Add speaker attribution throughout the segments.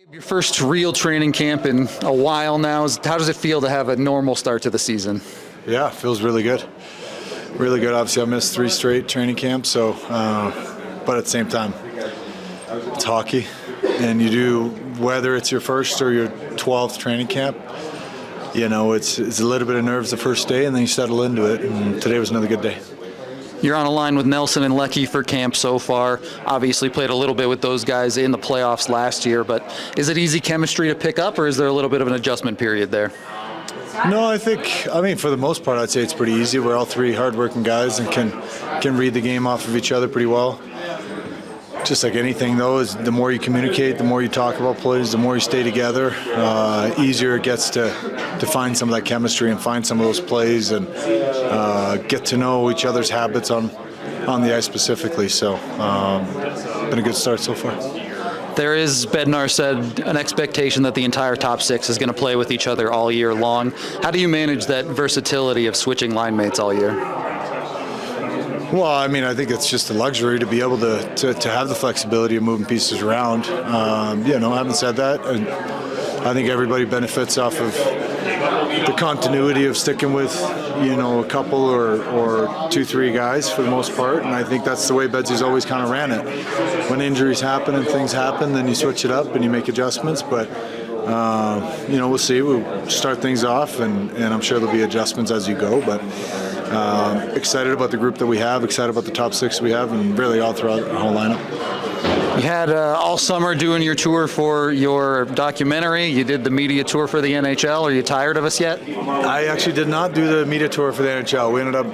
Speaker 1: Your first real training camp in a while now. How does it feel to have a normal start to the season?
Speaker 2: Yeah, it feels really good. Really good. Obviously, I missed 3 straight training camps, so but at the same time, it's hockey, and you do, whether it's your first or your 12th training camp, you know, it's a little bit of nerves the first day, and then you settle into it. And today was another good day.
Speaker 1: You're on a line with Nelson and Lecky for camp so far. Obviously played a little bit with those guys in the playoffs last year, but is it easy chemistry to pick up, or is there a little bit of an adjustment period there?
Speaker 2: No, I mean, for the most part, I'd say it's pretty easy. We're all 3 hardworking guys and can read the game off of each other pretty well. Just like anything, though, is the more you communicate, the more you talk about plays, the more you stay together, easier it gets to find some of that chemistry and find some of those plays and get to know each other's habits on the ice specifically. So, been a good start so far.
Speaker 1: There is, Bednar said, an expectation that the entire top 6 is going to play with each other all year long. How do you manage that versatility of switching line mates all year?
Speaker 2: Well, I mean, I think it's just a luxury to be able to have the flexibility of moving pieces around. Having said that, I think everybody benefits off of the continuity of sticking with, a couple or 2, 3 guys for the most part, and I think that's the way Bedsy's always kind of ran it. When injuries happen and things happen, then you switch it up and you make adjustments, but we'll see. We'll start things off, and I'm sure there'll be adjustments as you go, but excited about the group that we have, excited about the top 6 we have, and really all throughout our whole lineup.
Speaker 1: You had all summer doing your tour for your documentary. You did the media tour for the NHL. Are you tired of us yet?
Speaker 2: I actually did not do the media tour for the NHL. We ended up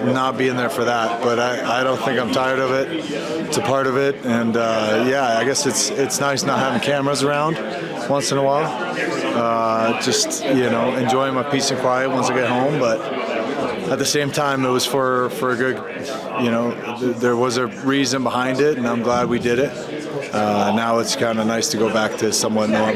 Speaker 2: not being there for that, but I don't think I'm tired of it. It's a part of it, and I guess it's nice not having cameras around once in a while. Enjoying my peace and quiet once I get home, but at the same time, it was for a good, there was a reason behind it, and I'm glad we did it. Now it's kind of nice to go back to somewhat normal.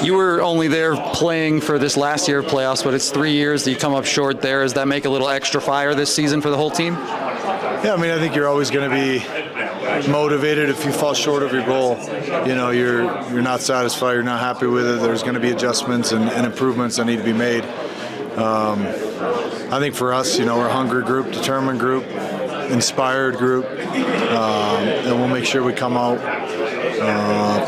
Speaker 1: You were only there playing for this last year of playoffs, but it's 3 years that you come up short there. Does that make a little extra fire this season for the whole team?
Speaker 2: Yeah, I mean, I think you're always going to be motivated if you fall short of your goal. You're not satisfied, you're not happy with it. There's going to be adjustments and improvements that need to be made. I think for us, we're a hungry group, determined group, inspired group, and we'll make sure we come out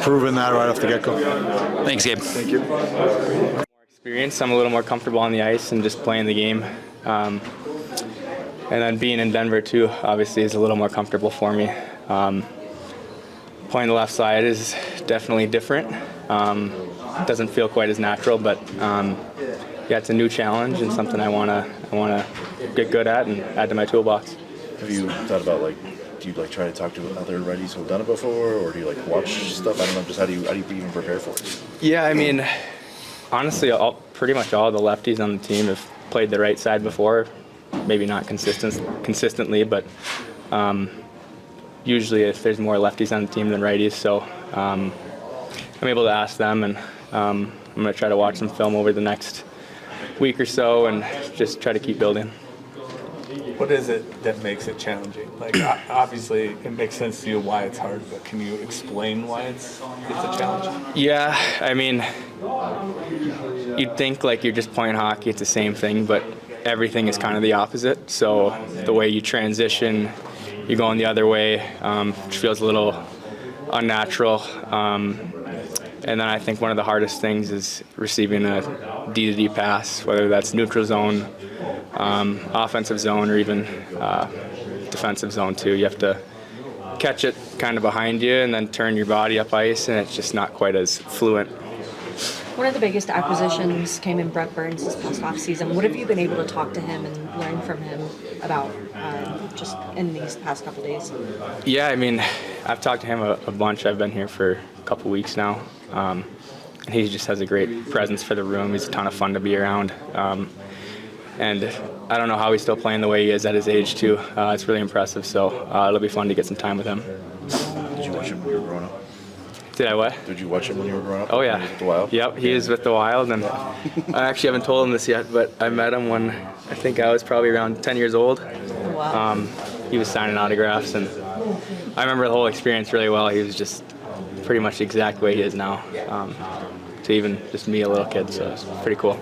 Speaker 2: proving that right off the get-go.
Speaker 1: Thanks, Gabe.
Speaker 2: Thank you.
Speaker 3: More experience. I'm a little more comfortable on the ice and just playing the game. And then being in Denver, too, obviously is a little more comfortable for me. Playing the left side is definitely different. Doesn't feel quite as natural, but it's a new challenge and something I wanna get good at and add to my toolbox.
Speaker 4: Have you thought about do you try to talk to other righties who've done it before, or do you watch stuff? I don't know. Just how do you even prepare for it?
Speaker 3: Yeah, I mean, honestly, pretty much all the lefties on the team have played the right side before. Maybe not consistently, but usually if there's more lefties on the team than righties, so I'm able to ask them, and I'm going to try to watch some film over the next week or so and just try to keep building.
Speaker 5: What is it that makes it challenging? Obviously, it makes sense to you why it's hard, but can you explain why it's a challenge?
Speaker 3: Yeah, I mean, you'd think you're just playing hockey, it's the same thing, but everything is kind of the opposite. So the way you transition, you're going the other way, which feels a little unnatural. And then I think one of the hardest things is receiving a D-to-D pass, whether that's neutral zone, offensive zone, or even defensive zone too. You have to catch it kind of behind you and then turn your body up ice, and it's just not quite as fluent.
Speaker 6: One of the biggest acquisitions came in Brent Burns this past offseason. What have you been able to talk to him and learn from him about just in these past couple days?
Speaker 3: Yeah, I mean, I've talked to him a bunch. I've been here for a couple weeks now. And he just has a great presence for the room. He's a ton of fun to be around. And I don't know how he's still playing the way he is at his age, too. It's really impressive, so it'll be fun to get some time with him.
Speaker 4: Did you watch him when you were growing up?
Speaker 3: Did I what?
Speaker 4: Did you watch him when you were growing up?
Speaker 3: Oh, yeah.
Speaker 4: With the Wild?
Speaker 3: Yep, he is with the Wild, and I actually haven't told him this yet, but I met him when I think I was probably around 10 years old.
Speaker 6: Wow.
Speaker 3: He was signing autographs, and I remember the whole experience really well. He was just pretty much the exact way he is now, to even just me, a little kid. So it's pretty cool.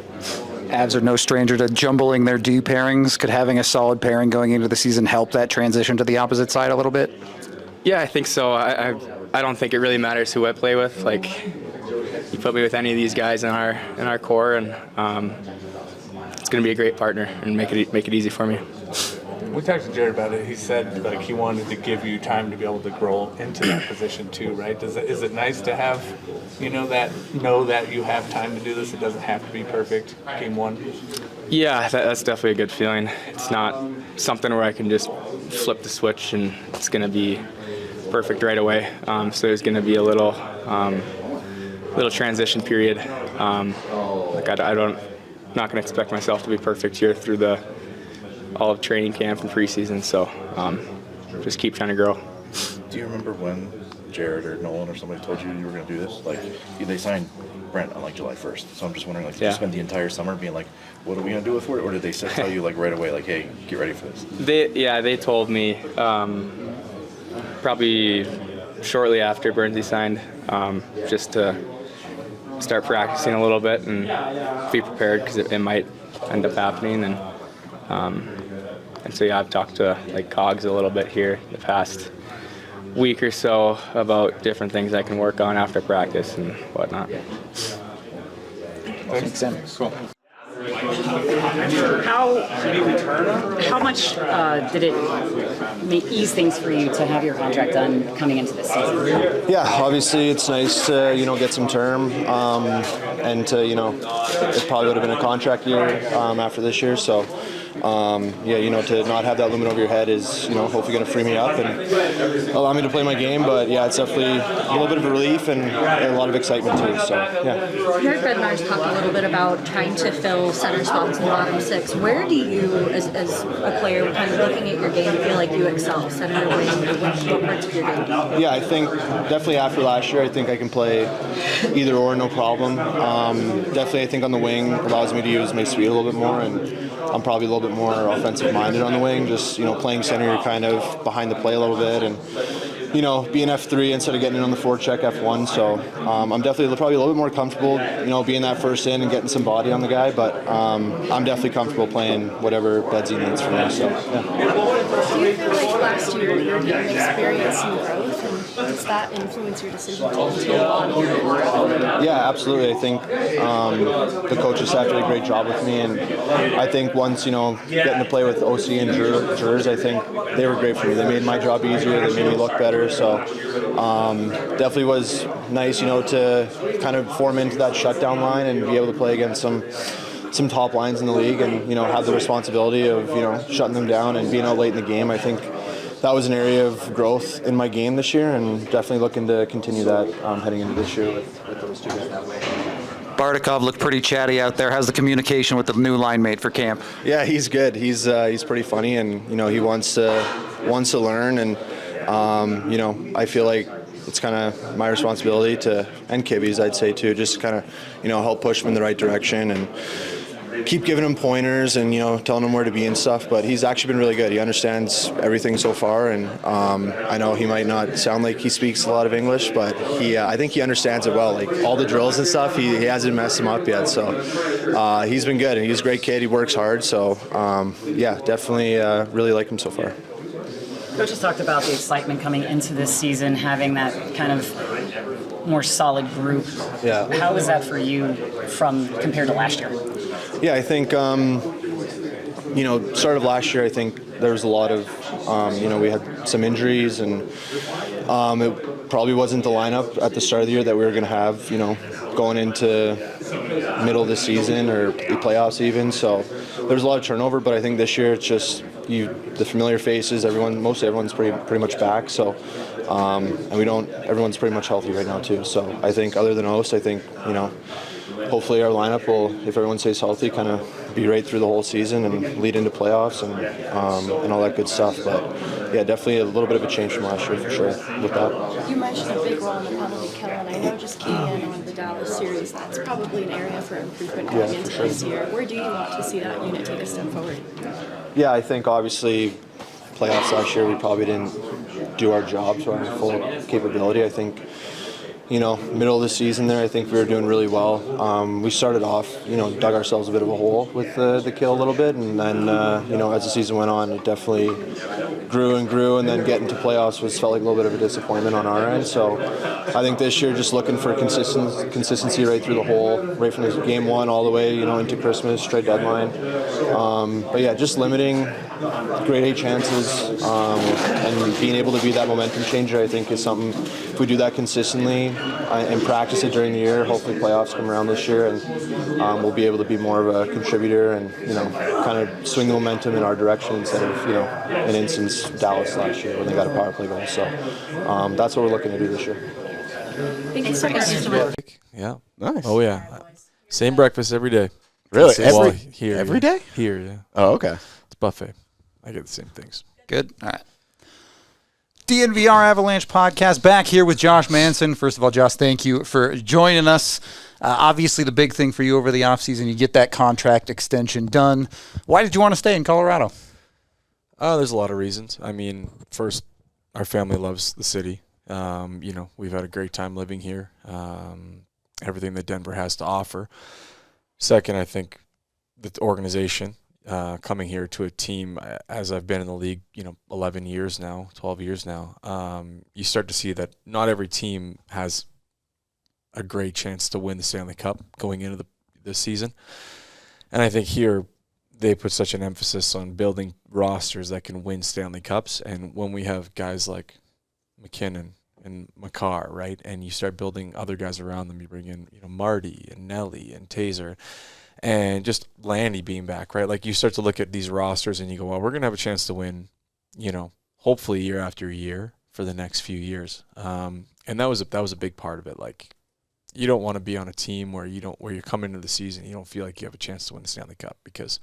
Speaker 1: Avs are no stranger to jumbling their D pairings. Could having a solid pairing going into the season help that transition to the opposite side a little bit?
Speaker 3: Yeah, I think so. I don't think it really matters who I play with. Like, you put me with any of these guys in our core, and it's going to be a great partner and make it easy for me.
Speaker 5: We talked to Jared about it. He said like he wanted to give you time to be able to grow into that position too, right? Is it nice to have, know that you have time to do this? It doesn't have to be perfect game one.
Speaker 3: Yeah, that's definitely a good feeling. It's not something where I can just flip the switch and it's going to be perfect right away. So there's going to be a little transition period. Like I don't not going to expect myself to be perfect here through all of training camp and preseason. So just keep trying to grow.
Speaker 4: Do you remember when Jared or Nolan or somebody told you were going to do this? Like, they signed Brent on like July 1st. So I'm just wondering, like, did you spend the entire summer being like, what are we going to do with it? Or did they tell you like right away, like, hey, get ready for this?
Speaker 3: They told me probably shortly after Bernsey signed, just to start practicing a little bit and be prepared because it might end up happening. And so yeah, I've talked to like Cogs a little bit here the past week or so about different things I can work on after practice and whatnot.
Speaker 1: Thanks. Cool.
Speaker 7: How much did it ease things for you to have your contract done coming into this season?
Speaker 8: Yeah, obviously it's nice to get some term, and to it probably would have been a contract year after this year. So to not have that limit over your head is hopefully going to free me up and allow me to play my game. But yeah, it's definitely a little bit of a relief and a lot of excitement too. So yeah.
Speaker 6: You heard Fred Meyers talk a little bit about trying to fill center spots in the bottom six. Where do you, as a player, kind of looking at your game, feel like you excel? Center, wing, what parts of your game?
Speaker 8: Yeah, I think definitely after last year, I think I can play either or, no problem. Definitely, I think on the wing allows me to use my speed a little bit more, and I'm probably a little bit more offensive-minded on the wing. Just playing center, you're kind of behind the play a little bit, and being F3 instead of getting in on the forecheck F1. So I'm definitely probably a little bit more comfortable, being that first in and getting some body on the guy. But I'm definitely comfortable playing whatever Bedsy needs from me. So yeah.
Speaker 9: Do you feel like last year your game experienced some growth, and does that influence your decision to continue on here?
Speaker 8: Yeah, absolutely. I think the coaching staff did a great job with me, and I think once getting to play with OC and Jurors, I think they were great for me. They made my job easier. They made me look better. So definitely was nice, to kind of form into that shutdown line and be able to play against some top lines in the league, and have the responsibility of shutting them down and being out late in the game. I think that was an area of growth in my game this year, and definitely looking to continue that heading into this year with those two guys.
Speaker 1: Bartikov looked pretty chatty out there. How's the communication with the new line mate for camp?
Speaker 8: Yeah, he's good. He's pretty funny, and he wants to learn, and I feel like it's kind of my responsibility and Kibby's, I'd say too, just kind of help push him in the right direction and keep giving him pointers and telling him where to be and stuff. But he's actually been really good. He understands everything so far, and I know he might not sound like he speaks a lot of English, but I think he understands it well. Like all the drills and stuff, he hasn't messed him up yet. So he's been good, and he's a great kid. He works hard. So definitely really like him so far.
Speaker 7: Coach has talked about the excitement coming into this season, having that kind of more solid group.
Speaker 8: Yeah.
Speaker 7: How is that for you compared to last year?
Speaker 8: Yeah, I think, start of last year, I think there was a lot of, we had some injuries, and it probably wasn't the lineup at the start of the year that we were going to have, going into middle of the season or the playoffs even. So there was a lot of turnover, but I think this year it's just the familiar faces. Most everyone's pretty much back. So and everyone's pretty much healthy right now too. So I think other than Ost, I think hopefully our lineup will, if everyone stays healthy, kind of be right through the whole season and lead into playoffs and all that good stuff. But yeah, definitely a little bit of a change from last year for sure with that.
Speaker 9: You mentioned a big role in the penalty kill, and I know just keying in on the Dallas series, that's probably an area for improvement going into this year. Where do you want to see that unit take a step forward?
Speaker 8: Yeah, I think obviously playoffs last year we probably didn't do our job to our full capability. I think middle of the season there, I think we were doing really well. We started off, dug ourselves a bit of a hole with the kill a little bit, and then, as the season went on, it definitely grew and grew, and then getting to playoffs felt like a little bit of a disappointment on our end. So I think this year, just looking for consistency right through the whole, right from game one all the way, into Christmas, straight deadline. But yeah, just limiting grade A chances and being able to be that momentum changer, I think, is something. If we do that consistently and practice it during the year, hopefully playoffs come around this year, and we'll be able to be more of a contributor and kind of swing the momentum in our direction instead of an instance Dallas last year when they got a power play goal. So that's what we're looking to do this year.
Speaker 6: Thank you so much.
Speaker 10: Yeah.
Speaker 11: Nice.
Speaker 10: Oh yeah. Same breakfast every day.
Speaker 11: Really?
Speaker 10: Every
Speaker 11: day?
Speaker 10: Here, yeah.
Speaker 11: Oh, okay.
Speaker 10: It's buffet. I get the same things.
Speaker 1: Good. All right. DNVR Avalanche podcast back here with Josh Manson. First of all, Josh, thank you for joining us. Obviously, the big thing for you over the offseason, you get that contract extension done. Why did you want to stay in Colorado?
Speaker 10: There's a lot of reasons. I mean, first, our family loves the city. We've had a great time living here. Everything that Denver has to offer. Second, I think the organization. Coming here to a team, as I've been in the league, 11 years now, 12 years now, you start to see that not every team has a great chance to win the Stanley Cup going into the season. And I think here they put such an emphasis on building rosters that can win Stanley Cups. And when we have guys like McKinnon and Makar, right, and you start building other guys around them, you bring in, Marty and Nelly and Taser, and just Landy being back, right? Like, you start to look at these rosters and you go, well, we're going to have a chance to win, hopefully year after year for the next few years. And that was a big part of it. Like, you don't want to be on a team where you come into the season, you don't feel like you have a chance to win the Stanley Cup, because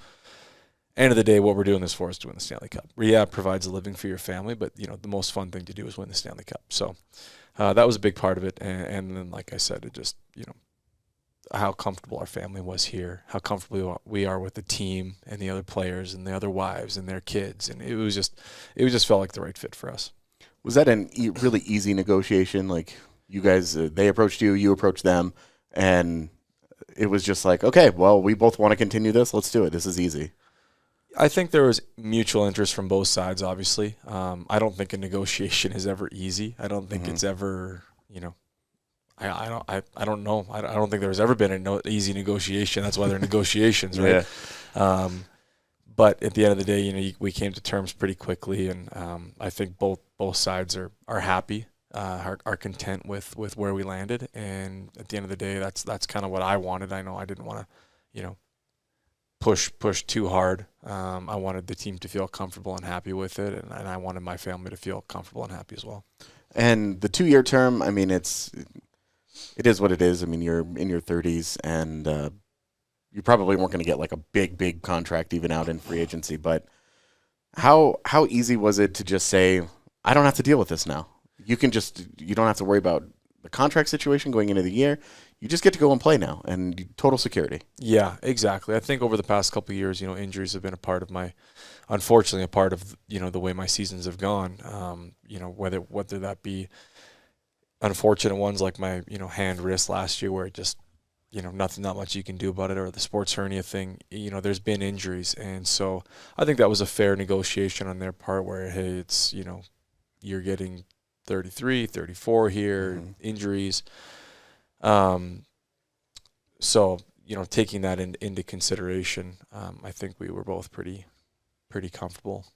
Speaker 10: end of the day, what we're doing this for is to win the Stanley Cup. Yeah, it provides a living for your family, but, the most fun thing to do is win the Stanley Cup. So that was a big part of it. And then, like I said, it just, how comfortable our family was here, how comfortable we are with the team and the other players and the other wives and their kids. And it just felt like the right fit for us.
Speaker 11: Was that a really easy negotiation? Like, you guys, they approached you, you approached them, and it was just like, okay, well, we both want to continue this. Let's do it. This is easy.
Speaker 10: I think there was mutual interest from both sides, obviously. I don't think a negotiation is ever easy. I don't think it's ever, I don't know. I don't think there's ever been an easy negotiation. That's why they're negotiations, right? Yeah. But at the end of the day, we came to terms pretty quickly, and I think both sides are happy, are content with where we landed. And at the end of the day, that's kind of what I wanted. I know I didn't want to, push too hard. I wanted the team to feel comfortable and happy with it, and I wanted my family to feel comfortable and happy as well.
Speaker 11: And the 2-year term, I mean, it is what it is. I mean, you're in your 30s, and you probably weren't going to get like a big contract even out in free agency. But how easy was it to just say, I don't have to deal with this now? You don't have to worry about the contract situation going into the year. You just get to go and play now, and total security. Yeah,
Speaker 10: exactly. I think over the past couple of years, injuries have been unfortunately a part of the way my seasons have gone. Whether that be unfortunate ones like my hand wrist last year, where it just not much you can do about it, or the sports hernia thing. There's been injuries, and so I think that was a fair negotiation on their part, where hey, it's you're getting 33, 34 here, injuries. So taking that into consideration, I think we were both pretty comfortable.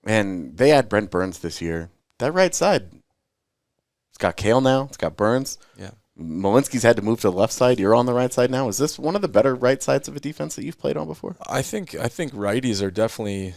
Speaker 11: And they had Brent Burns this year. That right side, it's got Kale now. It's got Burns.
Speaker 10: Yeah.
Speaker 11: Malinski's had to move to the left side. You're on the right side now. Is this one of the better right sides of a defense that you've played on before?
Speaker 10: I think righties are definitely,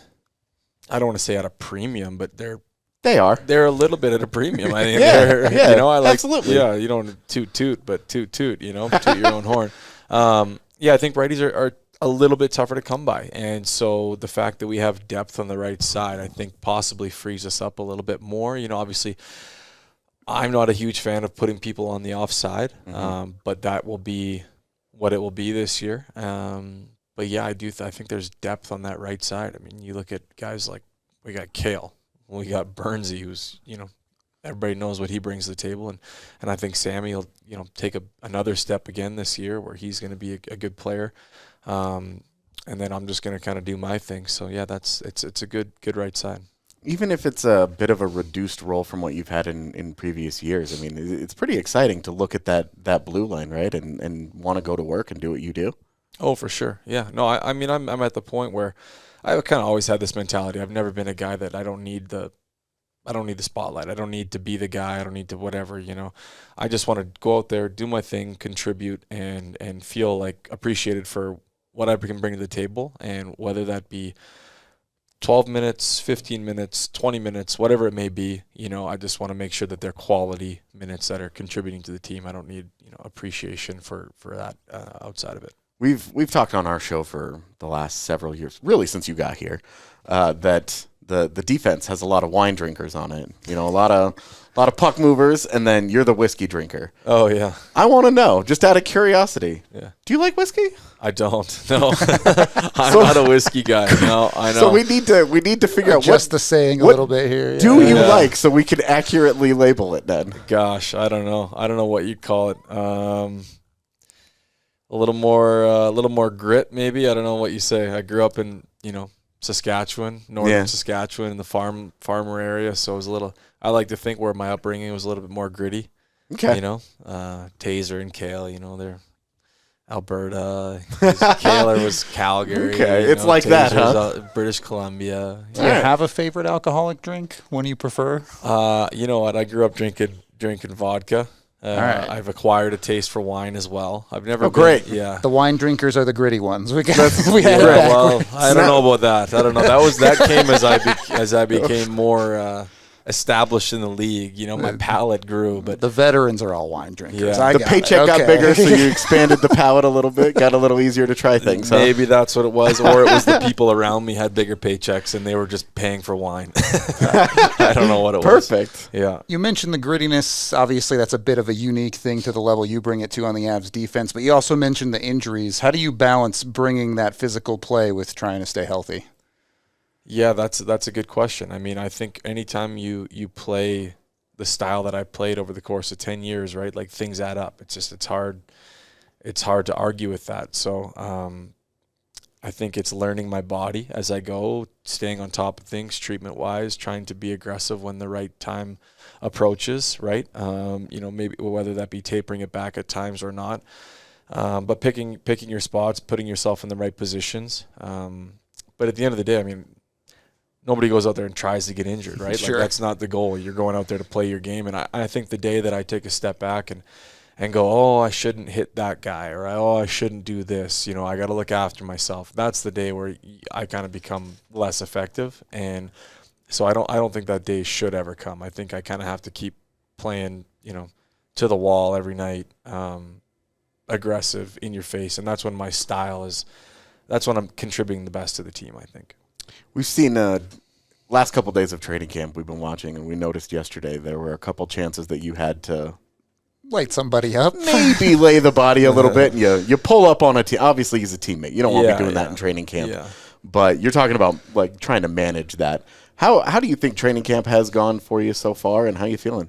Speaker 10: I don't want to say at a premium, but they're a little bit at a premium. I think
Speaker 11: absolutely.
Speaker 10: Yeah, you don't toot, but toot, toot your own horn. I think righties are a little bit tougher to come by. And so the fact that we have depth on the right side, I think possibly frees us up a little bit more. Obviously, I'm not a huge fan of putting people on the offside, but that will be what it will be this year. But yeah, I think there's depth on that right side. I mean, you look at guys like, we got Kale, we got Burnsy, who's, everybody knows what he brings to the table, and I think Sammy will take another step again this year where he's going to be a good player, and then I'm just going to kind of do my thing. So yeah, it's a good right side.
Speaker 11: Even if it's a bit of a reduced role from what you've had in previous years, I mean, it's pretty exciting to look at that blue line, right, and want to go to work and do what you do.
Speaker 10: Oh, for sure. Yeah. No, I mean, I'm at the point where I kind of always had this mentality. I've never been a guy that I don't need the spotlight. I don't need to be the guy. I don't need to whatever, I just want to go out there, do my thing, contribute, and feel like appreciated for what I can bring to the table, and whether that be 12 minutes, 15 minutes, 20 minutes, whatever it may be, I just want to make sure that they're quality minutes that are contributing to the team. I don't need, appreciation for that outside of it.
Speaker 11: We've talked on our show for the last several years, really since you got here, that the defense has a lot of wine drinkers on it. A lot of puck movers, and then you're the whiskey drinker.
Speaker 10: Oh yeah.
Speaker 11: I want to know, just out of curiosity.
Speaker 10: Yeah.
Speaker 11: Do you like whiskey?
Speaker 10: I don't. No. I'm not a whiskey guy. No, I know.
Speaker 11: So we need to figure out
Speaker 1: just the saying a little bit here.
Speaker 11: Do you like, so we can accurately label it then?
Speaker 10: Gosh, I don't know. I don't know what you'd call it. A little more grit, maybe. I don't know what you say. I grew up in, Saskatchewan, northern Saskatchewan, in the farmer area. So it was I like to think where my upbringing was a little bit more gritty.
Speaker 11: Okay.
Speaker 10: Taser and Kale, they're Alberta. Kaler was Calgary.
Speaker 11: Okay, it's like that, huh?
Speaker 10: British Columbia.
Speaker 1: Do you have a favorite alcoholic drink? One you prefer?
Speaker 10: You know what? I grew up drinking vodka.
Speaker 1: All right.
Speaker 10: I've acquired a taste for wine as well. I've never.
Speaker 11: Great.
Speaker 10: Yeah.
Speaker 1: The wine drinkers are the gritty ones. We had
Speaker 10: Well, I don't know about that. I don't know. That came as I became more established in the league. My palate grew, but
Speaker 1: the veterans are all wine drinkers.
Speaker 10: Yeah.
Speaker 1: I
Speaker 11: The
Speaker 1: got
Speaker 11: paycheck
Speaker 1: it.
Speaker 11: got
Speaker 1: Okay.
Speaker 11: bigger, so you expanded the palate a little bit, got a little easier to try things. Huh?
Speaker 10: maybe that's what it was, or it was the people around me had bigger paychecks and they were just paying for wine. I don't know what it was.
Speaker 11: Perfect.
Speaker 10: Yeah.
Speaker 1: You mentioned the grittiness. Obviously, that's a bit of a unique thing to the level you bring it to on the Avs defense, but you also mentioned the injuries. How do you balance bringing that physical play with trying to stay healthy?
Speaker 10: Yeah, that's a good question. I mean, I think anytime you play the style that I played over the course of 10 years, right? Like, things add up. It's hard to argue with that. So, I think it's learning my body as I go, staying on top of things treatment-wise, trying to be aggressive when the right time approaches, right? Maybe whether that be tapering it back at times or not. But picking your spots, putting yourself in the right positions. But at the end of the day, I mean, nobody goes out there and tries to get injured, right?
Speaker 1: Sure.
Speaker 10: Like, that's not the goal. You're going out there to play your game. And I think the day that I take a step back and go, oh, I shouldn't hit that guy, or I shouldn't do this, I got to look after myself. That's the day where I kind of become less effective. And so I don't think that day should ever come. I think I kind of have to keep playing, to the wall every night, aggressive, in your face. And that's when my style is, that's when I'm contributing the best to the team, I think.
Speaker 11: We've seen last couple days of training camp we've been watching, and we noticed yesterday there were a couple chances that you had to
Speaker 1: Light somebody up.
Speaker 11: maybe lay the body a little bit, and you pull up on a team. Obviously, he's a teammate. You don't want to be doing that in training camp.
Speaker 10: Yeah.
Speaker 11: But you're talking about, like, trying to manage that. How do you think training camp has gone for you so far, and how are you feeling?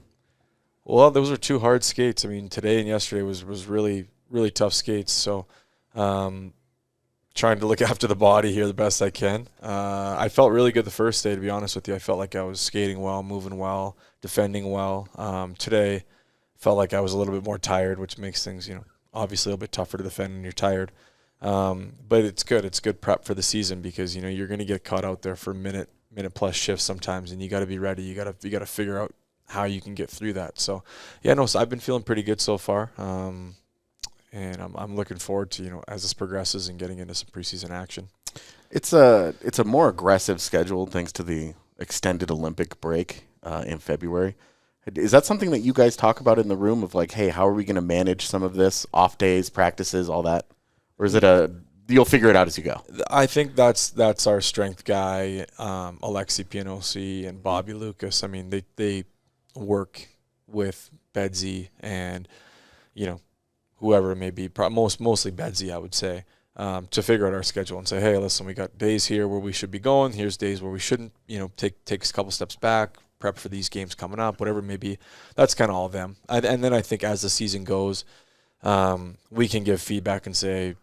Speaker 10: Well, those are two hard skates. I mean, today and yesterday was really, really tough skates. So, trying to look after the body here the best I can. I felt really good the first day, to be honest with you. I felt like I was skating well, moving well, defending well. Today, felt like I was a little bit more tired, which makes things, obviously a little bit tougher to defend when you're tired. But it's good. It's good prep for the season because, you're going to get caught out there for minute plus shifts sometimes, and you got to be ready. You got to figure out how you can get through that. So, so I've been feeling pretty good so far. And I'm looking forward to, as this progresses and getting into some preseason action.
Speaker 11: It's a more aggressive schedule thanks to the extended Olympic break in February. Is that something that you guys talk about in the room of, like, hey, how are we going to manage some of this, off days, practices, all that? Or is it you'll figure it out as you go?
Speaker 10: I think that's our strength guy, Alexi Pianosi and Bobby Lucas. I mean, they work with Bedsy and, whoever it may be, mostly Bedsy, I would say, to figure out our schedule and say, hey, listen, we got days here where we should be going. Here's days where we shouldn't, take a couple steps back, prep for these games coming up, whatever it may be. That's kind of all of them. And then I think as the season goes, we can give feedback and say,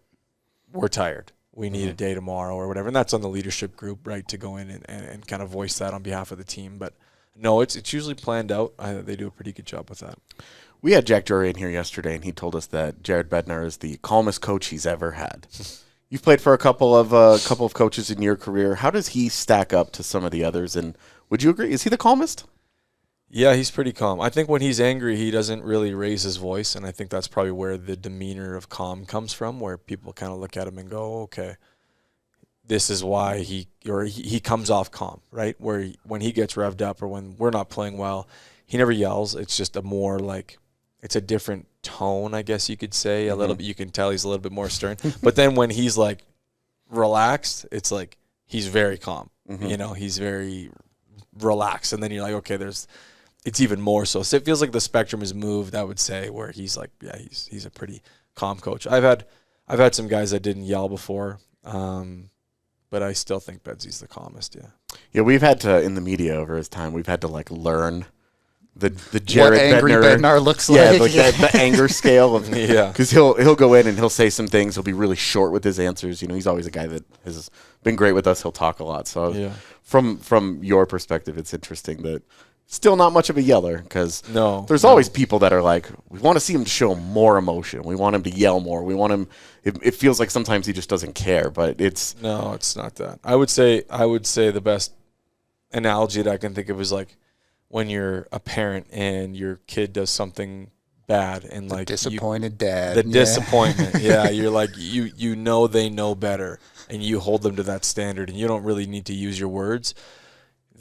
Speaker 10: we're tired. We need a day tomorrow or whatever. And that's on the leadership group, right, to go in and kind of voice that on behalf of the team. But no, it's usually planned out. They do a pretty good job with that.
Speaker 11: We had Jack Drury in here yesterday, and he told us that Jared Bednar is the calmest coach he's ever had. You've played for a couple of coaches in your career. How does he stack up to some of the others? And would you agree? Is he the calmest?
Speaker 10: Yeah, he's pretty calm. I think when he's angry, he doesn't really raise his voice, and I think that's probably where the demeanor of calm comes from, where people kind of look at him and go, okay, this is why he comes off calm, right? Where when he gets revved up or when we're not playing well, he never yells. It's just a more like, it's a different tone, I guess you could say. A little bit, you can tell he's a little bit more stern. But then when he's like relaxed, it's like he's very calm. You know, he's very relaxed, and then you're like, okay, it's even more so. So it feels like the spectrum has moved, I would say, where he's like, yeah, he's a pretty calm coach. I've had some guys that didn't yell before, but I still think Bedsy's the calmest.
Speaker 11: Yeah, we've had to, in the media over his time, we've had to like learn the Jared
Speaker 1: what angry Bednar looks like.
Speaker 11: Yeah, like the anger scale of because he'll go in and he'll say some things. He'll be really short with his answers. You know, he's always a guy that has been great with us. He'll talk a lot. So from your perspective, it's interesting that still not much of a yeller, because there's always people that are like, we want to see him show more emotion. We want him to yell more. We want him. It feels like sometimes he just doesn't care, but it's
Speaker 10: not that. I would say the best analogy that I can think of is like when you're a parent and your kid does something bad and like
Speaker 1: disappointed dad.
Speaker 10: The disappointment. You're like you know they know better and you hold them to that standard and you don't really need to use your words.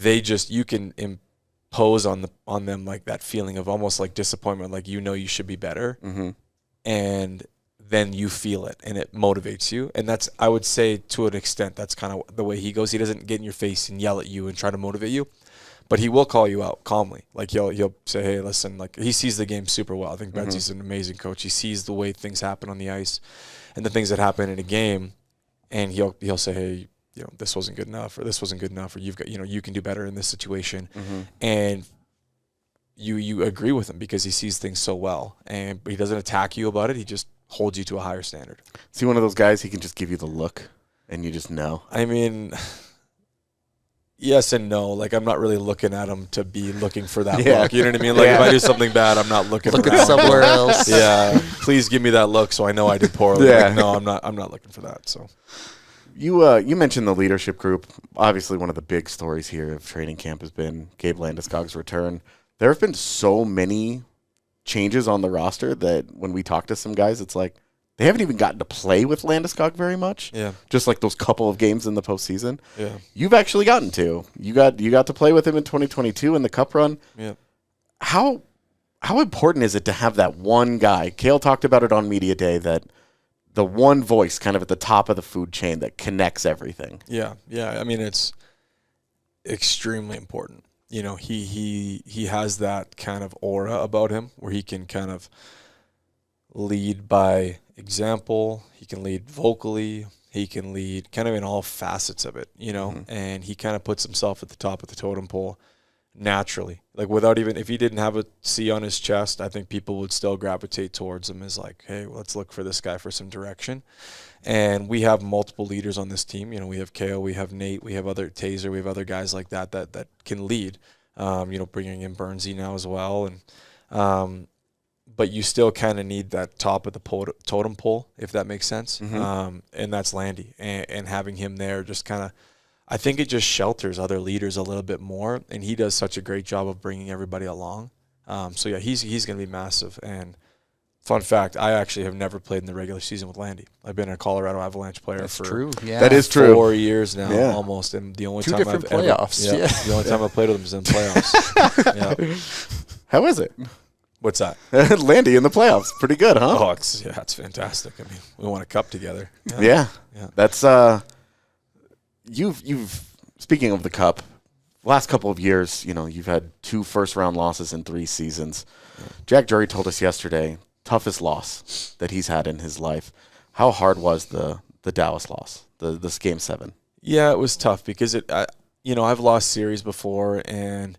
Speaker 10: You can impose on them like that feeling of almost like disappointment, like you should be better. And then you feel it and it motivates you. And that's, I would say, to an extent, that's kind of the way he goes. He doesn't get in your face and yell at you and try to motivate you, but he will call you out calmly. Like he'll say, hey, listen, like he sees the game super well. I think Bedsy's an amazing coach. He sees the way things happen on the ice and the things that happen in a game. And he'll say, hey, this wasn't good enough, or this wasn't good enough, or you've got, you can do better in this situation. And you agree with him because he sees things so well, and he doesn't attack you about it. He just holds you to a higher standard.
Speaker 11: Is he one of those guys he can just give you the look and you just know?
Speaker 10: I mean, yes and no. Like, I'm not really looking at him to be looking for that look. You know what I mean? Like, if I do something bad, I'm not looking
Speaker 1: somewhere else.
Speaker 10: Yeah. Please give me that look so I know I did poorly. Like, no, I'm not looking for that. So
Speaker 11: you mentioned the leadership group. Obviously, one of the big stories here of training camp has been Gabe Landeskog's return. There have been so many changes on the roster that when we talk to some guys, it's like they haven't even gotten to play with Landeskog very much.
Speaker 10: Yeah.
Speaker 11: Just like those couple of games in the postseason.
Speaker 10: Yeah.
Speaker 11: You've actually gotten to. You got to play with him in 2022 in the Cup run.
Speaker 10: Yeah.
Speaker 11: How important is it to have that one guy? Cale talked about it on Media Day, that the one voice kind of at the top of the food chain that connects everything.
Speaker 10: Yeah. I mean, it's extremely important. He has that kind of aura about him where he can kind of lead by example. He can lead vocally. He can lead kind of in all facets of it, and he kind of puts himself at the top of the totem pole naturally. Like, without even, if he didn't have a C on his chest, I think people would still gravitate towards him as like, hey, let's look for this guy for some direction. And we have multiple leaders on this team. We have Kale, we have Nate, we have other Taser, we have other guys like that can lead. Bringing in Burnsy now as well, and but you still kind of need that top of the totem pole, if that makes sense. And that's Landy, and having him there just kind of, I think it just shelters other leaders a little bit more, and he does such a great job of bringing everybody along. He's going to be massive. And fun fact, I actually have never played in the regular season with Landy. I've been a Colorado Avalanche player
Speaker 11: That is true.
Speaker 10: 4 years now, almost. And the only time I've
Speaker 1: playoffs.
Speaker 10: The only time I played with him was in playoffs.
Speaker 11: How is it?
Speaker 10: What's that?
Speaker 11: Landy in the playoffs. Pretty good, huh?
Speaker 10: Oh, it's fantastic. I mean, we won a cup together.
Speaker 11: Yeah. That's you've speaking of the cup, last couple of years, you've had 2 first-round losses in 3 seasons. Jack Drury told us yesterday, toughest loss that he's had in his life. How hard was the Dallas loss, this Game 7?
Speaker 10: Yeah, it was tough because I've lost series before, and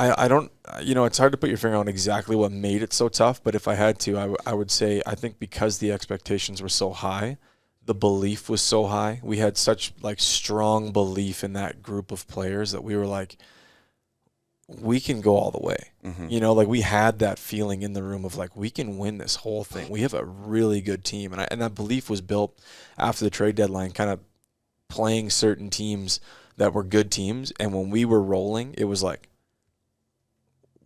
Speaker 10: I don't, it's hard to put your finger on exactly what made it so tough, but if I had to, I would say I think because the expectations were so high, the belief was so high. We had such strong belief in that group of players that we were like, we can go all the way. Mm-hmm. We had that feeling in the room of we can win this whole thing. We have a really good team. And that belief was built after the trade deadline, kind of playing certain teams that were good teams. And when we were rolling, it was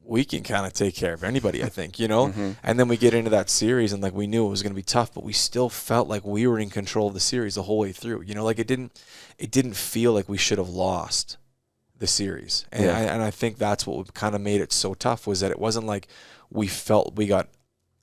Speaker 10: we can kind of take care of anybody, I think, Mm-hmm. And then we get into that series and we knew it was going to be tough, but we still felt like we were in control of the series the whole way through. It didn't feel like we should have lost the series. And I think that's what kind of made it so tough, was that it wasn't like we felt we got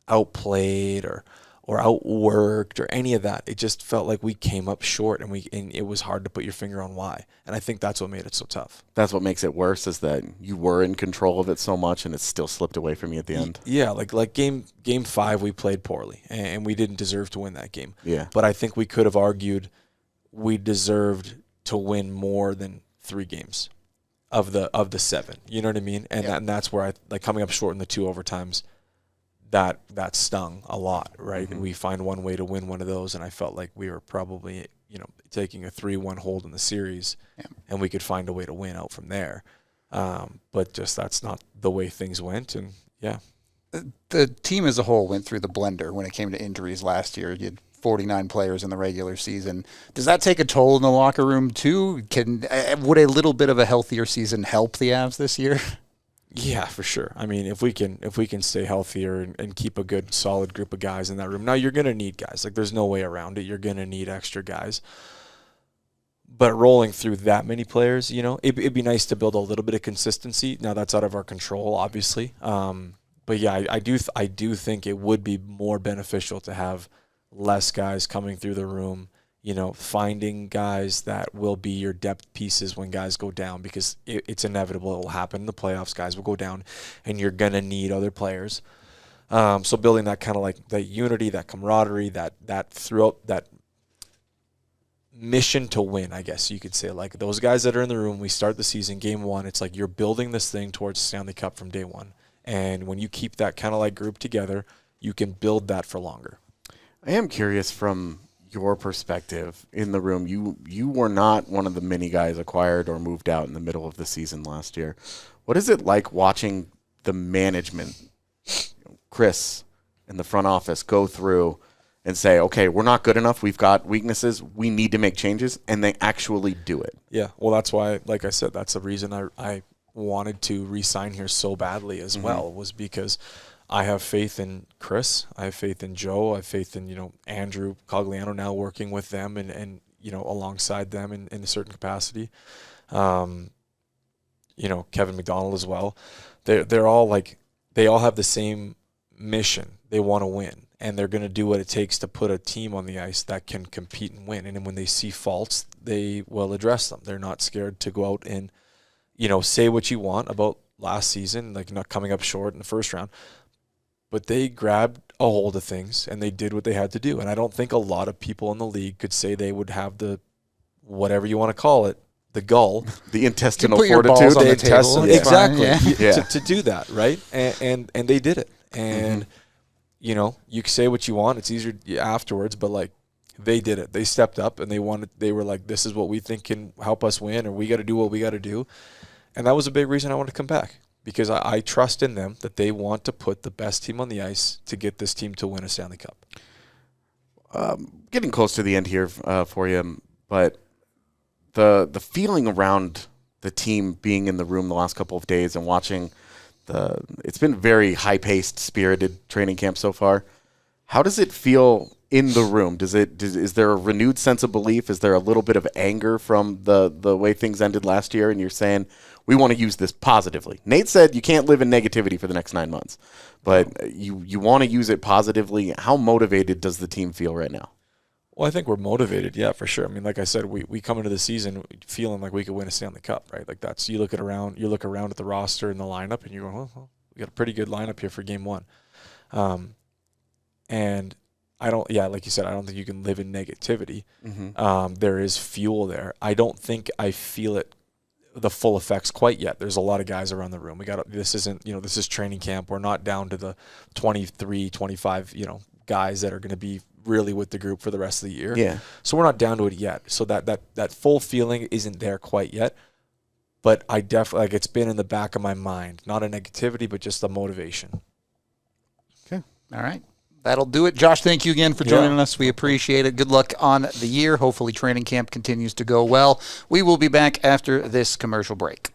Speaker 10: outplayed or outworked or any of that. It just felt like we came up short, and it was hard to put your finger on why. And I think that's what made it so tough.
Speaker 11: That's what makes it worse, is that you were in control of it so much and it still slipped away from you at the end.
Speaker 10: Yeah, like game 5 we played poorly and we didn't deserve to win that game.
Speaker 11: Yeah.
Speaker 10: But I think we could have argued we deserved to win more than 3 games of the 7. You know what I mean? And that's where I coming up short in the 2 overtimes. That stung a lot, right? Mm-hmm. We find one way to win one of those, and I felt like we were probably, taking a 3-1 hold in the series, and we could find a way to win out from there. But just that's not the way things went, and yeah.
Speaker 1: The team as a whole went through the blender when it came to injuries last year. You had 49 players in the regular season. Does that take a toll in the locker room too? Would a little bit of a healthier season help the Avs this year?
Speaker 10: Yeah, for sure. I mean, if we can stay healthier and keep a good, solid group of guys in that room. Now, you're going to need guys. There's no way around it. You're going to need extra guys. But rolling through that many players, it'd be nice to build a little bit of consistency. Now, that's out of our control, obviously. But yeah, I do think it would be more beneficial to have less guys coming through the room. Finding guys that will be your depth pieces when guys go down, because it's inevitable. It will happen in the playoffs. Guys will go down, and you're going to need other players. So building that kind of that unity, that camaraderie, that throughout that mission to win, I guess you could say. Those guys that are in the room, we start the season, game 1, it's you're building this thing towards Stanley Cup from day 1. And when you keep that kind of group together, you can build that for longer.
Speaker 11: I am curious from your perspective in the room. You were not one of the many guys acquired or moved out in the middle of the season last year. What is it like watching the management, Chris in the front office, go through and say, okay, we're not good enough, we've got weaknesses, we need to make changes, and they actually do it?
Speaker 10: Yeah, well, that's why, like I said, that's the reason I wanted to re-sign here so badly as well, was because I have faith in Chris. I have faith in Joe. I have faith in, Andrew Cogliano now working with them and alongside them in a certain capacity. Kevin McDonald as well. They're all they all have the same mission. They want to win, and they're going to do what it takes to put a team on the ice that can compete and win. And then when they see faults, they will address them. They're not scared to go out and, say what you want about last season, not coming up short in the first round. But they grabbed a hold of things, and they did what they had to do. And I don't think a lot of people in the league could say they would have the, whatever you want to call it, the gall.
Speaker 11: The intestinal fortitude.
Speaker 10: Exactly. To do that, right? And they did it. And, you can say what you want. It's easier afterwards, but, they did it. They stepped up, and they were like, this is what we think can help us win, or we got to do what we got to do. And that was a big reason I wanted to come back. Because I trust in them that they want to put the best team on the ice to get this team to win a Stanley Cup.
Speaker 11: Getting close to the end here for you, but the feeling around the team being in the room the last couple of days and watching it's been very high-paced, spirited training camp so far. How does it feel in the room? Is there a renewed sense of belief? Is there a little bit of anger from the way things ended last year, and you're saying, we want to use this positively? Nate said you can't live in negativity for the next 9 months, but you want to use it positively. How motivated does the team feel right now?
Speaker 10: Well, I think we're motivated, yeah, for sure. I mean, like I said, we come into the season feeling like we could win a Stanley Cup, right? That's, you look around at the roster and the lineup, and you're going, well, we got a pretty good lineup here for game 1. And like you said, I don't think you can live in negativity. There is fuel there. I don't think I feel it the full effects quite yet. There's a lot of guys around the room. This is training camp. We're not down to the 23, 25, guys that are going to be really with the group for the rest of the year.
Speaker 11: Yeah.
Speaker 10: So we're not down to it yet. So that full feeling isn't there quite yet. But I definitely, it's been in the back of my mind, not a negativity, but just a motivation.
Speaker 1: Okay. All right. That'll do it. Josh, thank you again for joining us. We appreciate it. Good luck on the year. Hopefully training camp continues to go well. We will be back after this commercial break.